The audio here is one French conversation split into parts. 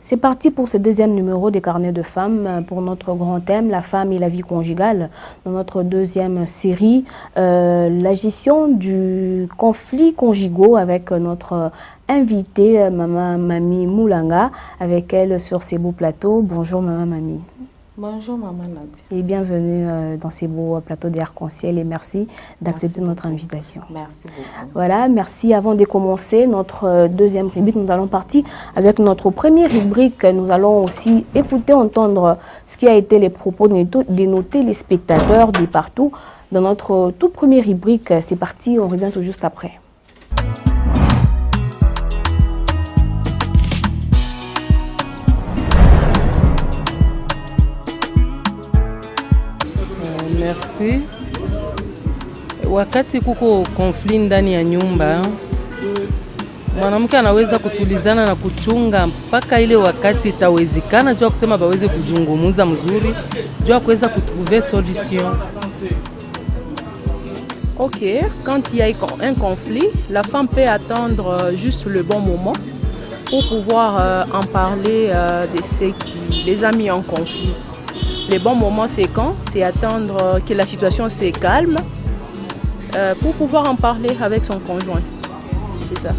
C'est parti pour ce deuxième numéro des carnets de femmes pour notre grand thème, la femme et la vie conjugale. Dans notre deuxième série, la gestion du conflit conjugaux avec notre invitée, Maman Mami Moulanga, avec elle sur ces beaux plateaux. Bonjour Maman Mami. Bonjour Maman Nadia. Et bienvenue dans ces beaux plateaux des arc-en-ciel et merci d'accepter notre invitation. Merci beaucoup. Voilà, merci. Avant de commencer notre deuxième rubrique, nous allons partir avec notre première rubrique. Nous allons aussi écouter, entendre ce qui a été les propos de nos téléspectateurs de partout. Dans notre toute première rubrique, c'est parti, on revient tout juste après. Merci. Wakati kuko konfli ndani ya nyumba, mwanamke anaweza kutulizana na kuchunga mpaka ile wakati itawezekana jua kusema baweze kuzungumuza mzuri, jua kuweza kutrouver solution. Ok, quand il y a un conflit, la femme peut attendre juste le bon moment pour pouvoir en parler de ce qui les a mis en conflit. Le bon moment, c'est quand? C'est attendre que la situation se calme pour pouvoir en parler avec son conjoint. C'est ça.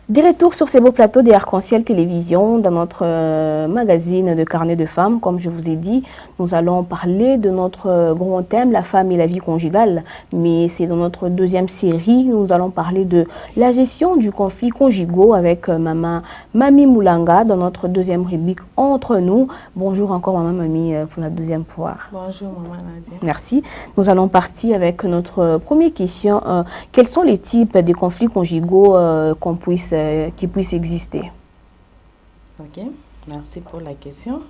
Des retours sur ces beaux plateaux des Arc-en-Ciel Télévision dans notre magazine de carnet de femmes. Comme je vous ai dit, nous allons parler de notre grand thème, la femme et la vie conjugale. Mais c'est dans notre deuxième série, nous allons parler de la gestion du conflit conjugaux avec Maman Mami Moulanga dans notre deuxième rubrique Entre nous. Bonjour encore Maman Mami pour la deuxième fois. Bonjour Maman Nadia. Merci. Nous allons partir avec notre première question. Quels sont les types de conflits conjugaux qui puissent exister? Ok, merci pour la question.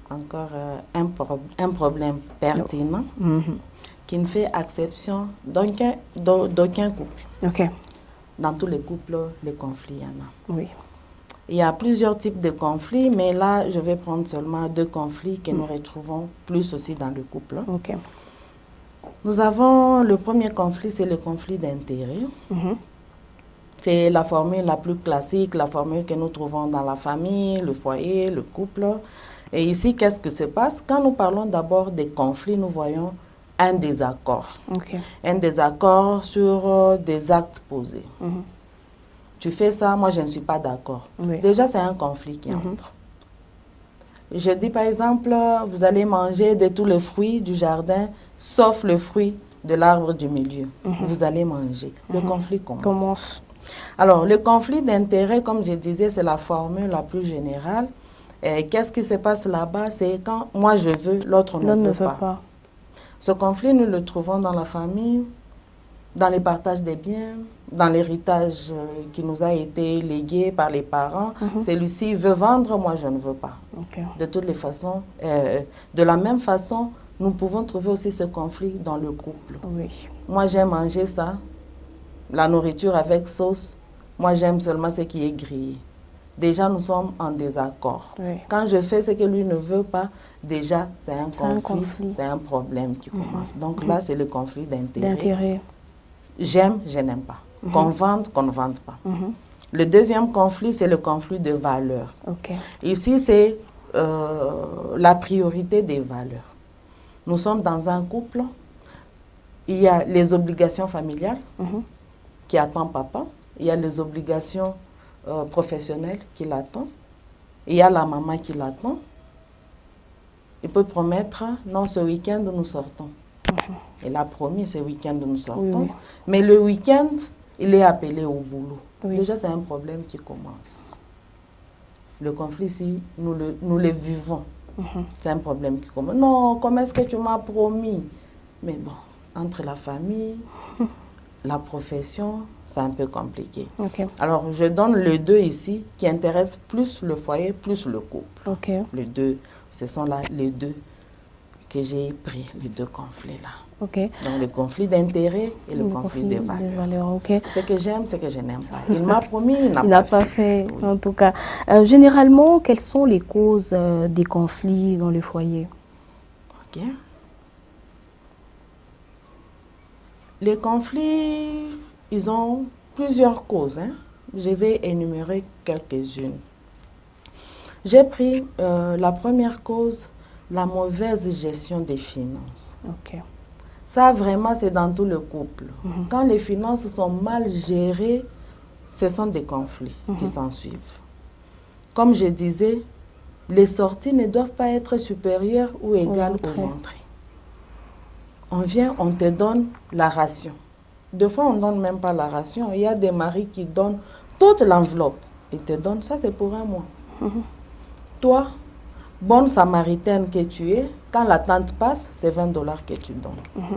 Encore un problème pertinent qui ne fait exception d'aucun couple. Ok. Dans tous les couples, les conflits, il y en a. Oui. Il y a plusieurs types de conflits, mais là, je vais prendre seulement 2 conflits que nous retrouvons plus aussi dans le couple. Ok. Nous avons le premier conflit, c'est le conflit d'intérêt. C'est la formule la plus classique, la formule que nous trouvons dans la famille, le foyer, le couple. Et ici, qu'est-ce que se passe? Quand nous parlons d'abord des conflits, nous voyons un désaccord. Okay. Un désaccord sur des actes posés. Tu fais ça, moi je ne suis pas d'accord. Oui. Déjà, c'est un conflit qui entre. Je dis par exemple, vous allez manger de tous les fruits du jardin, sauf le fruit de l'arbre du milieu. Vous allez manger. Le conflit commence. Alors, le conflit d'intérêt, comme je disais, c'est la formule la plus générale. Qu'est-ce qui se passe là-bas? C'est quand moi je veux, l'autre ne veut pas. Ce conflit, nous le trouvons dans la famille, dans le partage des biens, dans l'héritage qui nous a été légué par les parents. Celui-ci veut vendre, moi je ne veux pas. Okay. De toutes les façons, de la même façon, nous pouvons trouver aussi ce conflit dans le couple. Oui. Moi j'aime manger ça, la nourriture avec sauce. Moi j'aime seulement ce qui est grillé. Déjà nous sommes en désaccord. Oui. Quand je fais ce que lui ne veut pas, déjà c'est un conflit, c'est un problème qui commence. Donc là c'est le conflit d'intérêt. J'aime, je n'aime pas. Qu'on vende, qu'on ne vende pas. Le deuxième conflit, c'est le conflit de valeurs. Okay. Ici, c'est la priorité des valeurs. Nous sommes dans un couple, il y a les obligations familiales qui attendent papa, il y a les obligations professionnelles qui l'attendent, il y a la maman qui l'attend. Il peut promettre, non, ce week-end nous sortons. Il a promis ce week-end nous sortons, mais le week-end, il est appelé au boulot. Déjà, c'est un problème qui commence. Le conflit, ici, nous le vivons. C'est un problème qui commence. Non, comment est-ce que tu m'as promis? Mais bon, entre la famille, la profession, c'est un peu compliqué. Okay. Alors, je donne le 2 ici, qui intéresse plus le foyer, plus le couple. Okay. Le 2, ce sont là les 2 que j'ai pris, les 2 conflits-là. Okay. Donc, le conflit d'intérêt et le conflit de valeurs. Okay. Ce que j'aime, ce que je n'aime pas. Il m'a promis, il n'a pas fait. Oui. En tout cas, généralement, quelles sont les causes des conflits dans le foyer? Ok. Les conflits, ils ont plusieurs causes. Je vais énumérer quelques-unes. J'ai pris la première cause, la mauvaise gestion des finances. Ok. Ça, vraiment, c'est dans tout le couple. Quand les finances sont mal gérées, ce sont des conflits qui s'en suivent. Comme je disais, les sorties ne doivent pas être supérieures ou égales aux entrées. On vient, on te donne la ration. Des fois, on ne donne même pas la ration. Il y a des maris qui donnent toute l'enveloppe. Ils te donnent, ça c'est pour un mois. Toi, bonne samaritaine que tu es, quand la tante passe, c'est 20 $ que tu donnes.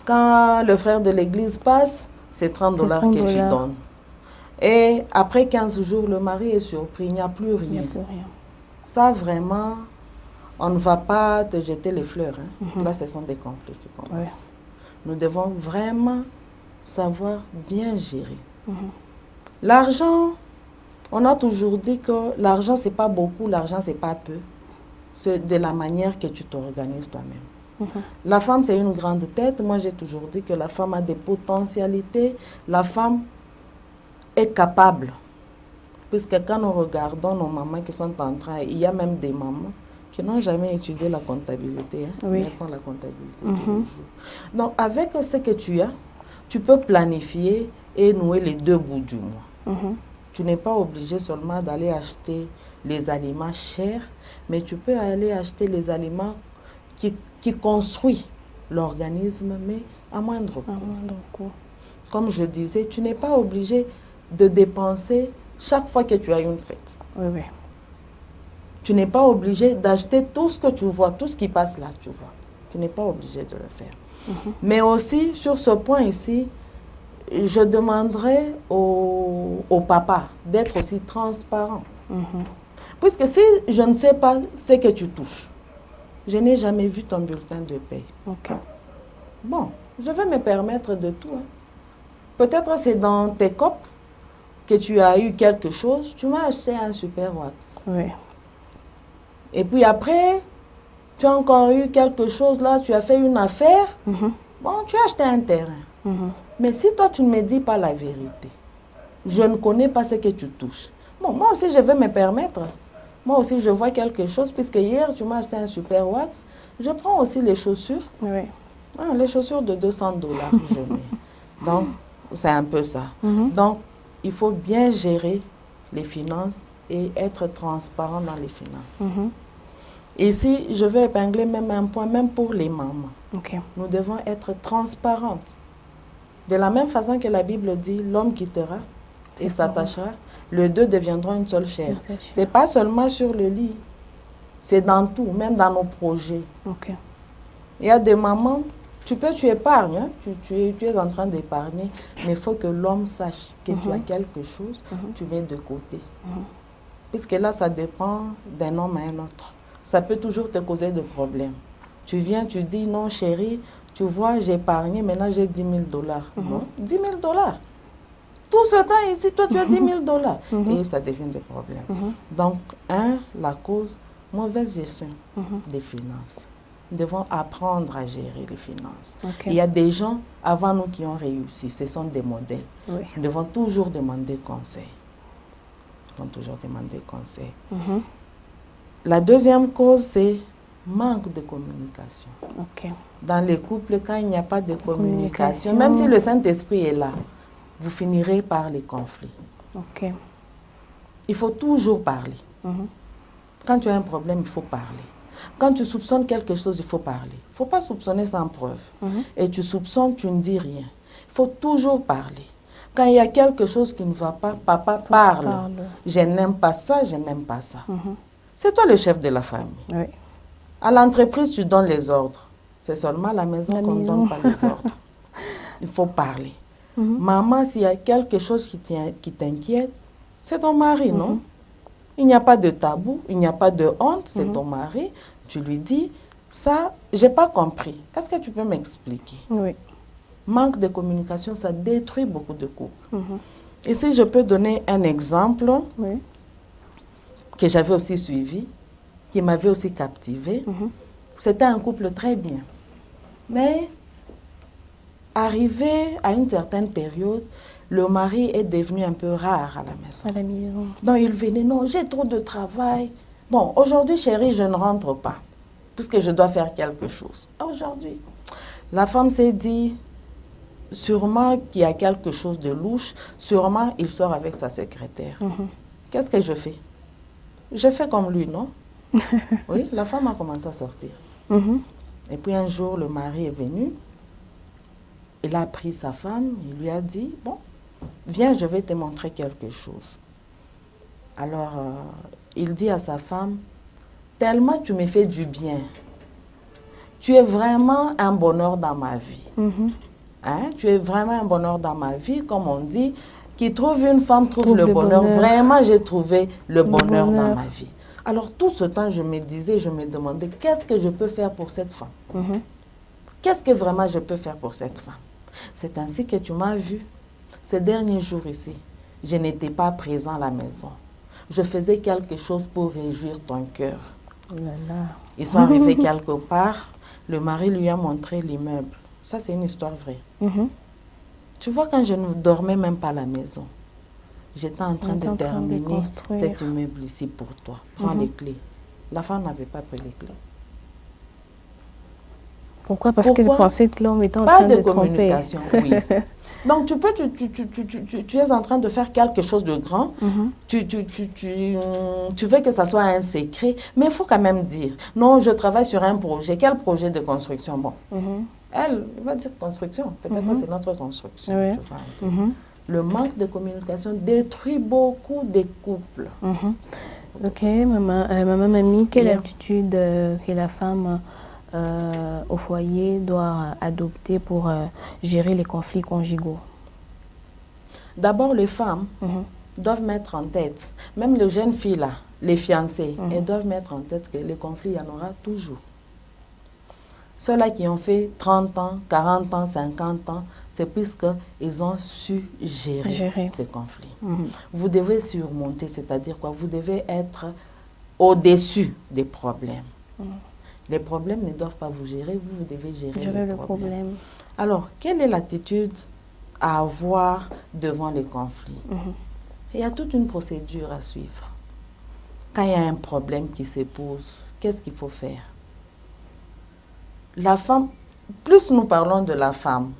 Quand le frère de l'église passe, c'est 30 $ que tu donnes. Et après 15 jours, le mari est surpris, il n'y a plus rien. Ça, vraiment, on ne va pas te jeter les fleurs. Là, ce sont des conflits qui commencent. Nous devons vraiment savoir bien gérer. L'argent, on a toujours dit que l'argent, ce n'est pas beaucoup, l'argent, ce n'est pas peu. C'est de la manière que tu t'organises toi-même. La femme, c'est une grande tête. Moi, j'ai toujours dit que la femme a des potentialités. La femme est capable. Puisque quand nous regardons nos mamans qui sont en train, il y a même des mamans qui n'ont jamais étudié la comptabilité. Mais elles font la comptabilité tous les jours. Donc, avec ce que tu as, tu peux planifier et nouer les deux bouts du mois. Tu n'es pas obligé seulement d'aller acheter les aliments chers, mais tu peux aller acheter les aliments qui construisent l'organisme, mais à moindre coût. Comme je disais, tu n'es pas obligé de dépenser chaque fois que tu as une fête. Tu n'es pas obligé d'acheter tout ce que tu vois, tout ce qui passe là, tu vois. Tu n'es pas obligé de le faire. Mais aussi, sur ce point ici, je demanderais au papa d'être aussi transparent. Puisque si je ne sais pas ce que tu touches, je n'ai jamais vu ton bulletin de paie. Bon, je vais me permettre de tout. Peut-être c'est dans tes copes que tu as eu quelque chose, tu m'as acheté un super wax. Et puis après, tu as encore eu quelque chose là, tu as fait une affaire, bon, tu as acheté un terrain. Mais si toi, tu ne me dis pas la vérité, je ne connais pas ce que tu touches. Bon, moi aussi, je vais me permettre. Moi aussi, je vois quelque chose, puisque hier, tu m'as acheté un super wax. Je prends aussi les chaussures. Les chaussures de 200 $, je mets. Donc, c'est un peu ça. Donc, il faut bien gérer les finances et être transparent dans les finances. Ici, je vais épingler même un point, même pour les mamans. Nous devons être transparentes. De la même façon que la Bible dit, l'homme quittera et s'attachera, les deux deviendront une seule chair. Ce n'est pas seulement sur le lit, c'est dans tout, même dans nos projets. Il y a des mamans, tu épargnes, tu es en train d'épargner, mais il faut que l'homme sache que tu as quelque chose, tu mets de côté. Puisque là, ça dépend d'un homme à un autre. Ça peut toujours te causer des problèmes. Tu viens, tu dis, non chérie, tu vois, j'ai épargné, maintenant j'ai 10 000 $. Non, 10 000 $. Tout ce temps ici, toi, tu as 10 000 $. Et ça devient des problèmes. Donc, la cause, mauvaise gestion des finances. Nous devons apprendre à gérer les finances. Il y a des gens avant nous qui ont réussi. Ce sont des modèles. Nous devons toujours demander conseil. La deuxième cause, c'est manque de communication. Dans les couples, quand il n'y a pas de communication, même si le Saint-Esprit est là, vous finirez par les conflits. Il faut toujours parler. Quand tu as un problème, il faut parler. Quand tu soupçonnes quelque chose, il faut parler. Il ne faut pas soupçonner sans preuve. Et tu soupçonnes, tu ne dis rien. Il faut toujours parler. Quand il y a quelque chose qui ne va pas, papa parle. Je n'aime pas ça, je n'aime pas ça. C'est toi le chef de la famille. À l'entreprise, tu donnes les ordres. C'est seulement à la maison qu'on ne donne pas les ordres. Il faut parler. Maman, s'il y a quelque chose qui t'inquiète, c'est ton mari, non? Il n'y a pas de tabou, il n'y a pas de honte, c'est ton mari. Tu lui dis, ça, je n'ai pas compris. Est-ce que tu peux m'expliquer? Manque de communication, ça détruit beaucoup de couples. Et si je peux donner un exemple que j'avais aussi suivi, qui m'avait aussi captivé, c'était un couple très bien. Mais arrivé à une certaine période, le mari est devenu un peu rare à la maison. À la maison. Donc, il venait, non, j'ai trop de travail. Bon, aujourd'hui, chérie, je ne rentre pas, puisque je dois faire quelque chose. Aujourd'hui, la femme s'est dit, sûrement qu'il y a quelque chose de louche, sûrement il sort avec sa secrétaire. Qu'est-ce que je fais? Je fais comme lui, non? Oui, la femme a commencé à sortir. Et puis un jour, le mari est venu. Il a pris sa femme, il lui a dit, bon, viens, je vais te montrer quelque chose. Alors, il dit à sa femme, tellement tu me fais du bien. Tu es vraiment un bonheur dans ma vie. Hein? Tu es vraiment un bonheur dans ma vie, comme on dit, qui trouve une femme trouve le bonheur. Vraiment, j'ai trouvé le bonheur dans ma vie. Alors, tout ce temps, je me disais, je me demandais, qu'est-ce que je peux faire pour cette femme? Qu'est-ce que vraiment je peux faire pour cette femme? C'est ainsi que tu m'as vu. Ces derniers jours ici, je n'étais pas présent à la maison. Je faisais quelque chose pour réjouir ton cœur. Ils sont arrivés quelque part. Le mari lui a montré l'immeuble. Ça, c'est une histoire vraie. Tu vois, quand je ne dormais même pas à la maison, j'étais en train de terminer cet immeuble ici pour toi. Prends les clés. La femme n'avait pas pris les clés. Pourquoi? Parce qu'elle pensait que l'homme était en train de tromper. Pas de communication, oui. Donc, tu es en train de faire quelque chose de grand. Tu veux que ça soit un secret. Mais il faut quand même dire, non, je travaille sur un projet. Quel projet de construction? Bon, elle va dire construction. Peut-être c'est notre construction. Tu vois, le manque de communication détruit beaucoup des couples. Ok, maman Mamie, quelle attitude que la femme au foyer doit adopter pour gérer les conflits conjugaux? D'abord, les femmes doivent mettre en tête, même les jeunes filles là, les fiancées, elles doivent mettre en tête que les conflits, il y en aura toujours. Ceux-là qui ont fait 30 ans, 40 ans, 50 ans, c'est puisqu'ils ont su gérer ces conflits. Vous devez surmonter, c'est-à-dire quoi? Vous devez être au-dessus des problèmes. Les problèmes ne doivent pas vous gérer, vous devez gérer le problème. Alors, quelle est l'attitude à avoir devant les conflits? Il y a toute une procédure à suivre. Quand il y a un problème qui se pose, qu'est-ce qu'il faut faire? La femme, plus nous parlons de la femme,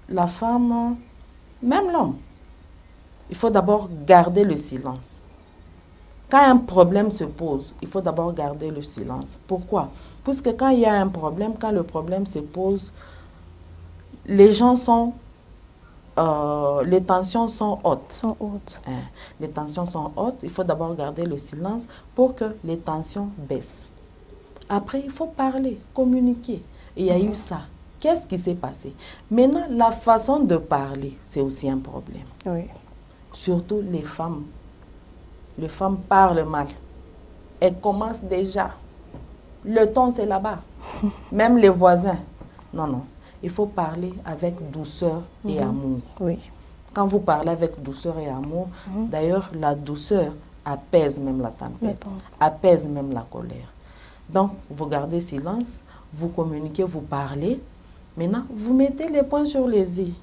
même l'homme, il faut d'abord garder le silence. Quand un problème se pose, il faut d'abord garder le silence. Pourquoi? Puisque quand il y a un problème, quand le problème se pose, les gens sont... les tensions sont hautes. Les tensions sont hautes. Il faut d'abord garder le silence pour que les tensions baissent. Après, il faut parler, communiquer. Et il y a eu ça. Qu'est-ce qui s'est passé? Maintenant, la façon de parler, c'est aussi un problème. Oui. Surtout les femmes. Les femmes parlent mal. Elles commencent déjà. Le ton, c'est là-bas. Même les voisins. Non, non. Il faut parler avec douceur et amour. Oui. Quand vous parlez avec douceur et amour, d'ailleurs, la douceur apaise même la tempête, apaise même la colère. Donc, vous gardez silence, vous communiquez, vous parlez. Maintenant, vous mettez les points sur les i.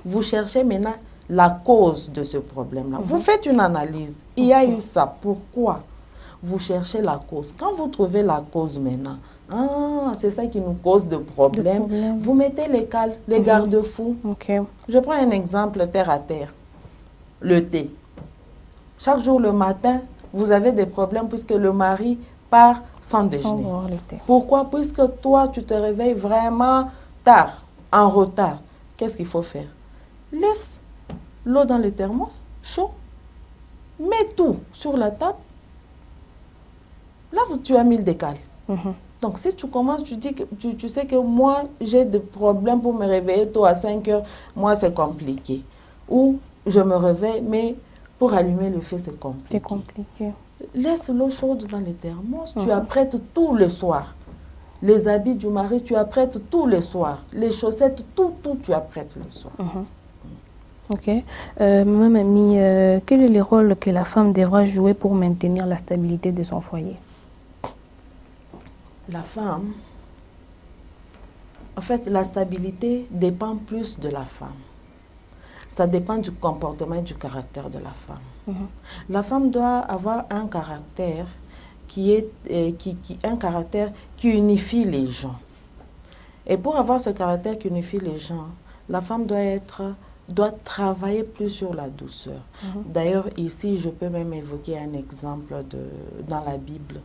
Vous cherchez maintenant la cause de ce problème-là. Vous faites une analyse. Il y a eu ça. Pourquoi? Vous cherchez la cause. Quand vous trouvez la cause maintenant, c'est ça qui nous cause de problèmes. Vous mettez les cales, les garde-fous. Je prends un exemple terre à terre. Le thé. Chaque jour le matin, vous avez des problèmes puisque le mari part sans déjeuner. Pourquoi? Puisque toi, tu te réveilles vraiment tard, en retard. Qu'est-ce qu'il faut faire? Laisse l'eau dans le thermos, chaud. Mets tout sur la table. Là, tu as mis le décal. Donc, si tu commences, tu dis que tu sais que moi, j'ai des problèmes pour me réveiller tôt à 5 heures. Moi, c'est compliqué. Ou je me réveille, mais pour allumer le feu, c'est compliqué. C'est compliqué. Laisse l'eau chaude dans les thermos. Tu apprêtes tout le soir. Les habits du mari, tu apprêtes tout le soir. Les chaussettes, tout, tu apprêtes le soir. Ok. Maman Mamie, quel est le rôle que la femme devra jouer pour maintenir la stabilité de son foyer? La femme, en fait, la stabilité dépend plus de la femme. Ça dépend du comportement et du caractère de la femme. La femme doit avoir un caractère un caractère qui unifie les gens. Et pour avoir ce caractère qui unifie les gens, la femme doit travailler plus sur la douceur. D'ailleurs, ici, je peux même évoquer un exemple dans la Bible.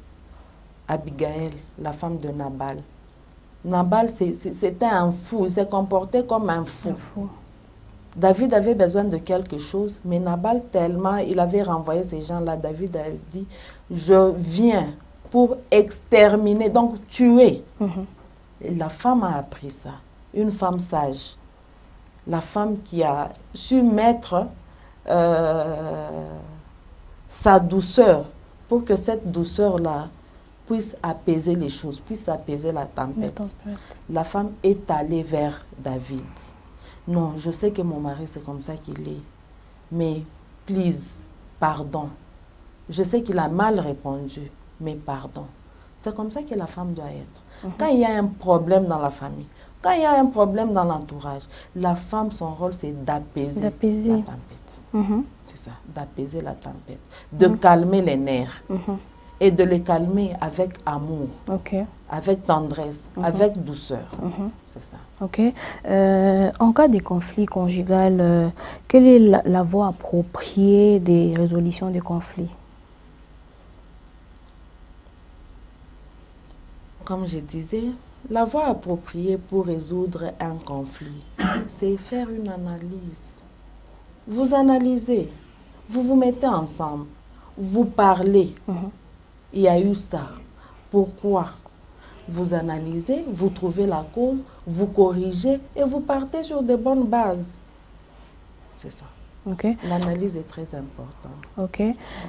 Abigail, la femme de Nabal. Nabal, c'était un fou, il s'est comporté comme un fou. David avait besoin de quelque chose, mais Nabal, tellement il avait renvoyé ces gens-là, David a dit, je viens pour exterminer, donc tuer. Et la femme a appris ça, une femme sage. La femme qui a su mettre sa douceur pour que cette douceur-là puisse apaiser les choses, puisse apaiser la tempête. La femme est allée vers David. Non, je sais que mon mari, c'est comme ça qu'il est. Mais, please, pardon. Je sais qu'il a mal répondu, mais pardon. C'est comme ça que la femme doit être. Quand il y a un problème dans la famille, quand il y a un problème dans l'entourage, la femme, son rôle, c'est d'apaiser la tempête. C'est ça, d'apaiser la tempête. De calmer les nerfs. Et de les calmer avec amour, avec tendresse, avec douceur. C'est ça. En cas de conflit conjugal, quelle est la voie appropriée des résolutions des conflits? Comme je disais, la voie appropriée pour résoudre un conflit, c'est faire une analyse. Vous analysez, vous vous mettez ensemble, vous parlez. Il y a eu ça. Pourquoi? Vous analysez, vous trouvez la cause, vous corrigez et vous partez sur de bonnes bases. C'est ça. L'analyse est très importante.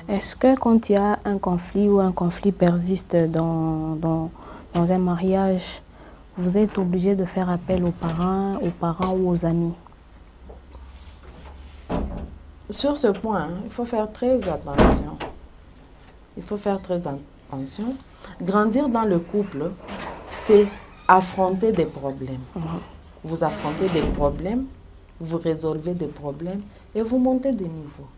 Est-ce que quand il y a un conflit ou un conflit persiste dans un mariage, vous êtes obligé de faire appel aux parents ou aux amis? Sur ce point, il faut faire très attention. Il faut faire très attention. Grandir dans le couple, c'est affronter des problèmes. Vous affrontez des problèmes, vous résolvez des problèmes et vous montez des niveaux.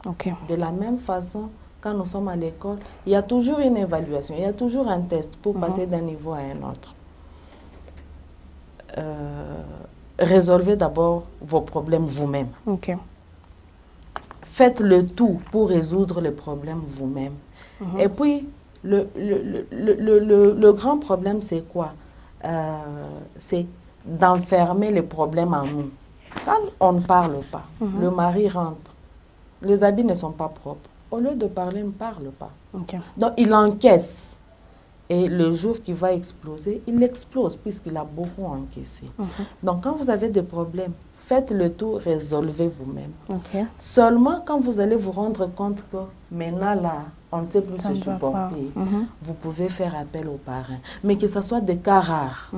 De la même façon, quand nous sommes à l'école, il y a toujours une évaluation, il y a toujours un test pour passer d'un niveau à un autre. Résolvez d'abord vos problèmes vous-même. Faites le tout pour résoudre les problèmes vous-même. Et puis, le grand problème, c'est quoi? C'est d'enfermer les problèmes en nous. Quand on ne parle pas, le mari rentre, les habits ne sont pas propres. Au lieu de parler, il ne parle pas. Donc, il encaisse. Et le jour qu'il va exploser, il explose puisqu'il a beaucoup encaissé. Donc, quand vous avez des problèmes, faites le tout, résolvez vous-même. Seulement quand vous allez vous rendre compte que maintenant là, on ne sait plus se supporter, vous pouvez faire appel aux parents. Mais que ce soit des cas rares.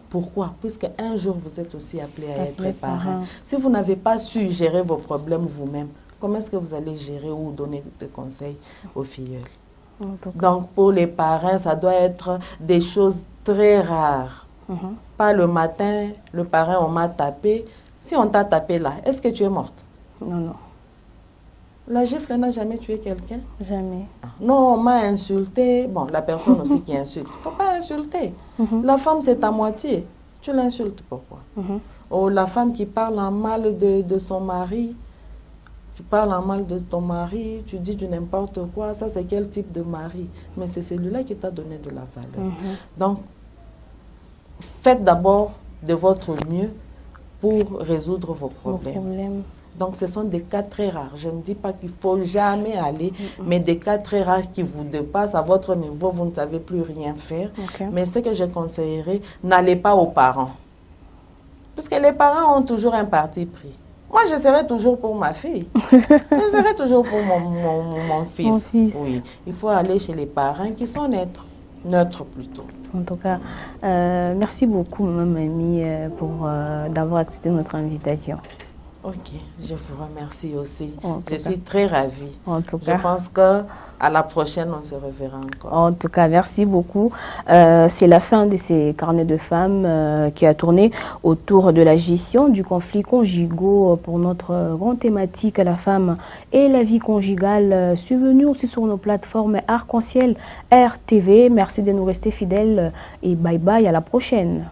Pourquoi? Puisque un jour, vous êtes aussi appelé à être parent. Si vous n'avez pas su gérer vos problèmes vous-même, comment est-ce que vous allez gérer ou donner des conseils aux filleuls? Donc, pour les parents, ça doit être des choses très rares. Pas le matin, le parent, on m'a tapé. Si on t'a tapé là, est-ce que tu es morte? Non. La gifle n'a jamais tué quelqu'un? Jamais. Non, on m'a insulté. Bon, la personne aussi qui insulte. Il ne faut pas insulter. La femme, c'est à moitié. Tu l'insultes, pourquoi? Ou la femme qui parle en mal de son mari. Tu parles en mal de ton mari, tu dis du n'importe quoi. Ça, c'est quel type de mari? Mais c'est celui-là qui t'a donné de la valeur. Donc, faites d'abord de votre mieux pour résoudre vos problèmes. Donc, ce sont des cas très rares. Je ne dis pas qu'il ne faut jamais aller, mais des cas très rares qui vous dépassent à votre niveau, vous ne savez plus rien faire. Mais ce que je conseillerais, n'allez pas aux parents. Parce que les parents ont toujours un parti pris. Moi, je serai toujours pour ma fille. Je serai toujours pour mon fils. Oui, il faut aller chez les parents qui sont neutres plutôt. En tout cas, merci beaucoup, Maman Mamie, pour d'avoir accepté notre invitation. Ok, je vous remercie aussi. Je suis très ravie. En tout cas. Je pense qu'à la prochaine, on se reverra encore. En tout cas, merci beaucoup. C'est la fin de ces carnets de femmes qui a tourné autour de la gestion du conflit conjugaux pour notre grande thématique, la femme et la vie conjugale. Suivez-nous aussi sur nos plateformes Arc-en-Ciel, RTV. Merci de nous rester fidèles et bye bye, à la prochaine.